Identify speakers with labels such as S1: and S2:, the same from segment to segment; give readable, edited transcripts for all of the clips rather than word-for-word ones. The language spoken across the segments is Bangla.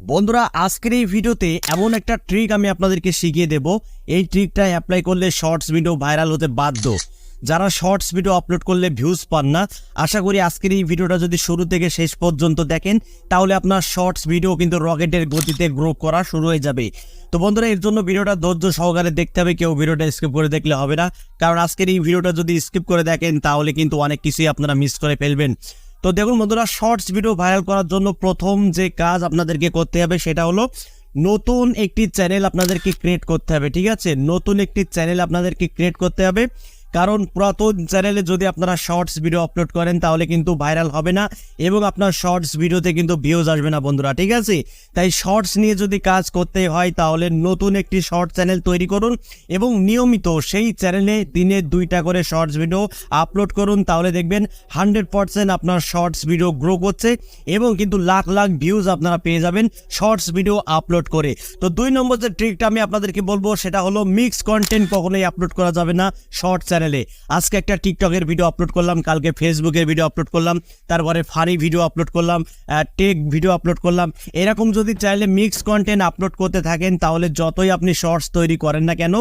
S1: বন্ধুরা আজকের এই ভিডিওতে এমন একটা ট্রিক আমি আপনাদেরকে শিখিয়ে দেব। এই ট্রিকটা অ্যাপ্লাই করলে শর্টস ভিডিও ভাইরাল হতে বাধ্য। যারা শর্টস ভিডিও আপলোড করলে ভিউজ পান না, আশা করি আজকের এই ভিডিওটা যদি শুরু থেকে শেষ পর্যন্ত দেখেন তাহলে আপনার শর্টস ভিডিও কিন্তু রকেটের গতিতে গ্রো করা শুরু হয়ে যাবে। তো বন্ধুরা এর জন্য ভিডিওটা ধৈর্য সহকারে দেখতে হবে, কেউ ভিডিওটা স্কিপ করে দেখলে হবে না, কারণ আজকের এই ভিডিওটা যদি স্কিপ করে দেখেন তাহলে কিন্তু অনেক কিছুই আপনারা মিস করে ফেলবেন। তো দেখুন বন্ধুরা, শর্টস ভিডিও ভাইরাল করার জন্য প্রথম যে কাজ আপনাদেরকে করতে হবে সেটা হলো নতুন একটি চ্যানেল আপনাদেরকে ক্রিয়েট করতে হবে। ঠিক আছে, নতুন একটি চ্যানেল আপনাদেরকে ক্রিয়েট করতে হবে, কারণ পুরাতন চ্যানেলে যদি আপনারা শর্টস ভিডিও আপলোড করেন তাহলে কিন্তু ভাইরাল হবে না এবং আপনার শর্টস ভিডিওতে কিন্তু ভিউজ আসবে না বন্ধুরা। ঠিক আছে, তাই শর্টস নিয়ে যদি কাজ করতে হয় তাহলে নতুন একটি শর্ট চ্যানেল তৈরি করুন এবং নিয়মিত সেই চ্যানেলে দিনে 2টা করে শর্টস ভিডিও আপলোড করুন। তাহলে দেখবেন 100% আপনার শর্টস ভিডিও গ্রো করছে এবং কিন্তু লাখ লাখ ভিউজ আপনারা পেয়ে যাবেন শর্টস ভিডিও আপলোড করে। তো 2 নম্বর যে ট্রিকটা আমি আপনাদেরকে বলবো সেটা হলো মিক্স কন্টেন্ট কখনোই আপলোড করা যাবে না শর্ট চ্যানেলে। আজকে একটা টিকটকের ভিডিও আপলোড করলাম, কালকে ফেসবুকের ভিডিও আপলোড করলাম, তারপরে ফানি ভিডিও আপলোড করলাম, টেক ভিডিও আপলোড করলাম। এরকম যদি চাইলে মিক্স কন্টেন্ট আপলোড করতে থাকেন তাহলে যতই আপনি শর্টস তৈরি করেন না কেন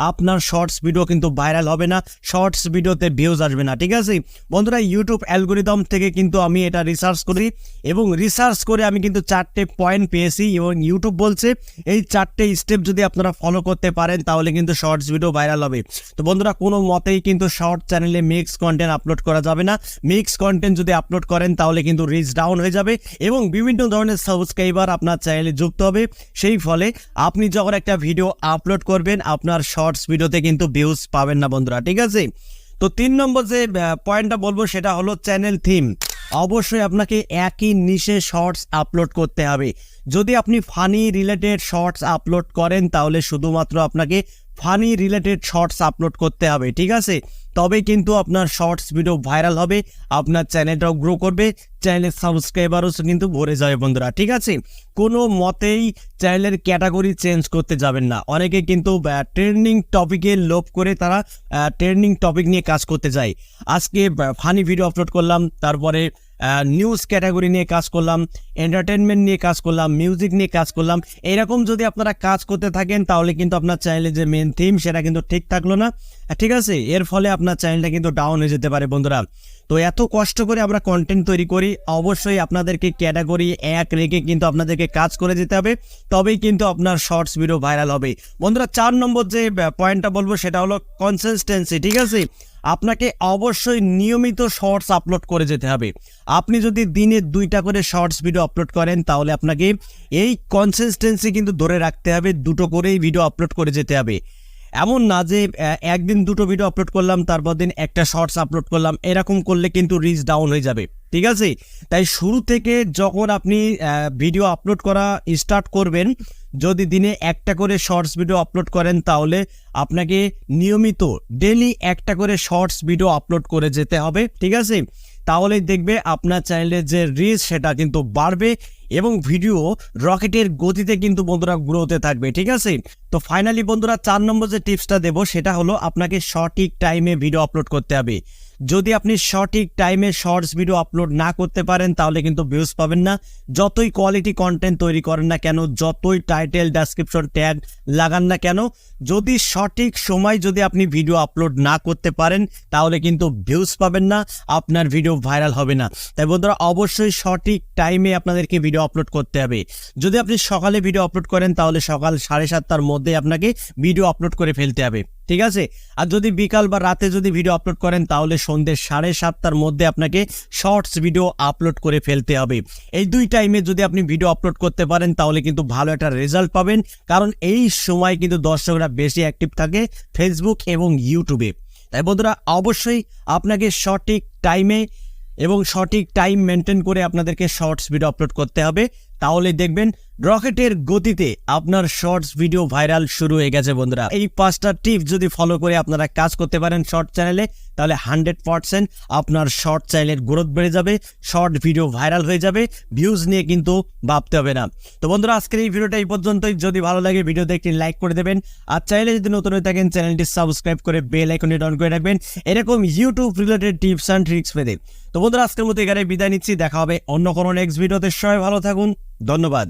S1: আপনার শর্টস ভিডিও কিন্তু ভাইরাল হবে না, শর্টস ভিডিওতে ভিউজ আসবে না। ঠিক আছে বন্ধুরা, ইউটিউব অ্যালগোরিদম থেকে কিন্তু আমি এটা রিসার্চ করি এবং রিসার্চ করে আমি কিন্তু 4টে পয়েন্ট পেয়েছি এবং ইউটিউব বলছে এই 4টে স্টেপ যদি আপনারা ফলো করতে পারেন তাহলে কিন্তু শর্টস ভিডিও ভাইরাল হবে। তো বন্ধুরা কোনো মতেই কিন্তু শর্ট চ্যানেলে মিক্স কন্টেন্ট আপলোড করা যাবে না। মিক্স কন্টেন্ট যদি আপলোড করেন তাহলে কিন্তু রিচ ডাউন হয়ে যাবে এবং বিভিন্ন ধরনের সাবস্ক্রাইবার আপনার চ্যানেলে যুক্ত হবে। সেই ফলে আপনি যখন একটা ভিডিও আপলোড করবেন আপনার শর্টস ভিডিওতে কিন্তু ভিউজ পাবেন না বন্ধুরা। ঠিক আছে, তো 3 নম্বর যে পয়েন্টটা বলবো সেটা হলো চ্যানেল থিম। অবশ্যই আপনাকে একই নিশে শর্টস আপলোড করতে হবে। যদি আপনি ফানি রিলেটেড শর্টস আপলোড করেন তাহলে শুধুমাত্র আপনাকে ফানি রিলেটেড শর্টস আপলোড করতে হবে। ঠিক আছে, তবে কিন্তু আপনার শর্টস ভিডিও ভাইরাল হবে, আপনার চ্যানেলটাও গ্রো করবে, চ্যানেলের সাবস্ক্রাইবারও কিন্তু ভরে যাবে বন্ধুরা। ঠিক আছে, কোনো মতেই চ্যানেলের ক্যাটাগরি চেঞ্জ করতে যাবেন না। অনেকে কিন্তু ট্রেন্ডিং টপিকে লোভ করে তারা ট্রেন্ডিং টপিক নিয়ে কাজ করতে যায়। আজকে ফানি ভিডিও আপলোড করলাম, তারপরে নিউজ ক্যাটাগরি নিয়ে কাজ করলাম, এন্টারটেনমেন্ট নিয়ে কাজ করলাম, মিউজিক নিয়ে কাজ করলাম। এরকম যদি আপনারা কাজ করতে থাকেন তাহলে কিন্তু আপনার চ্যানেলে যে মেন থিম সেটা কিন্তু ঠিক থাকলো না। ঠিক আছে, এর ফলে আপনার চ্যানেলটা কিন্তু ডাউন হয়ে যেতে পারে বন্ধুরা। তো এত কষ্ট করে আমরা কন্টেন্ট তৈরি করি, অবশ্যই আপনাদেরকে ক্যাটাগরি এক রেখে কিন্তু আপনাদেরকে কাজ করে যেতে হবে, তবেই কিন্তু আপনার শর্টস ভিডিও ভাইরাল হবে বন্ধুরা। 4 নম্বর যে পয়েন্টটা বলবো সেটা হলো কনসিস্টেন্সি। ঠিক আছে, আপনাকে অবশ্যই নিয়মিত শর্টস আপলোড করে যেতে হবে। আপনি যদি দিনে 2টা করে শর্টস ভিডিও আপলোড করেন তাহলে আপনাকে এই কনসিস্টেন্সি কিন্তু ধরে রাখতে হবে, 2টো করেই ভিডিও আপলোড করে যেতে হবে। এমন না যে একদিন 2টো ভিডিও আপলোড করলাম তারপর দিন একটা শর্টস আপলোড করলাম, এরকম করলে কিন্তু রিচ ডাউন হয়ে যাবে। ঠিক আছে, তাই শুরু থেকে যখন আপনি ভিডিও আপলোড করা স্টার্ট করবেন, যদি দিনে 1টা করে শর্টস ভিডিও আপলোড করেন তাহলে আপনাকে নিয়মিত ডেলি 1টা করে শর্টস ভিডিও আপলোড করে যেতে হবে। ঠিক আছে, তাহলেই দেখবে আপনার চ্যানেলের যে রিচ সেটা কিন্তু বাড়বে এবং ভিডিও রকেটের গতিতে কিন্তু বন্ধুরা গ্রো হতে থাকবে। ঠিক আছে, তো ফাইনালি বন্ধুরা 4 নম্বর যে টিপসটা দেবো সেটা হলো আপনাকে সঠিক টাইমে ভিডিও আপলোড করতে হবে। যদি আপনি সঠিক টাইমে শর্টস ভিডিও আপলোড না করতে পারেন তাহলে কিন্তু ভিউজ পাবেন না। যতই কোয়ালিটি কন্টেন্ট তৈরি করেন না কেন, যতই টাইটেল ডেসক্রিপশন ট্যাগ লাগান না কেন, যদি সঠিক সময় যদি আপনি ভিডিও আপলোড না করতে পারেন তাহলে কিন্তু ভিউজ পাবেন না, আপনার ভিডিও ভাইরাল হবে না। তাই বন্ধুরা অবশ্যই সঠিক টাইমে আপনাদেরকে ভিডিও আপলোড করতে হবে। যদি আপনি সকালে ভিডিও আপলোড করেন তাহলে সকাল 7:30টার মধ্যে আপনাকে ভিডিও আপলোড করে ফেলতে হবে। ঠিক আছে, আর যদি বিকাল বা রাতে যদি ভিডিও আপলোড করেন তাহলে সন্ধ্যে 7:30টার মধ্যে আপনাকে শর্টস ভিডিও আপলোড করে ফেলতে হবে। এই 2 টাইমে যদি আপনি ভিডিও আপলোড করতে পারেন তাহলে কিন্তু ভালো একটা রেজাল্ট পাবেন, কারণ এই সময় কিন্তু দর্শকরা বেশি অ্যাক্টিভ থাকে ফেসবুক এবং ইউটিউবে। তাই বন্ধুরা অবশ্যই আপনাকে সঠিক টাইমে এবং সঠিক টাইম মেনটেন করে আপনাদেরকে শর্টস ভিডিও আপলোড করতে হবে, তাহলে দেখবেন রকেটের গতিতে আপনার শর্টস ভিডিও ভাইরাল শুরু হয়ে গেছে বন্ধুরা। এই 5টা টিপস যদি ফলো করে আপনারা কাজ করতে পারেন শর্ট চ্যানেলে তাহলে 100% আপনার শর্ট চ্যানেলের গ্রোথ বেড়ে যাবে, শর্ট ভিডিও ভাইরাল হয়ে যাবে, ভিউজ নিয়ে কিন্তু ভাবতে হবে না। তো বন্ধুরা আজকের এই ভিডিওটা এই পর্যন্তই। যদি ভালো লাগে ভিডিওতে একটি লাইক করে দেবেন, আর চাইলে যদি নতুন হয়ে থাকেন চ্যানেলটি সাবস্ক্রাইব করে বেল আইকনটি অন করে রাখবেন এরকম YouTube related tips and tricks পেতে। তো বন্ধুরা আজকের মতো এখানে বিদায় নিচ্ছি, দেখা হবে অন্য কোনো নেক্সট ভিডিওতে। সবাই ভালো থাকুন, ধন্যবাদ।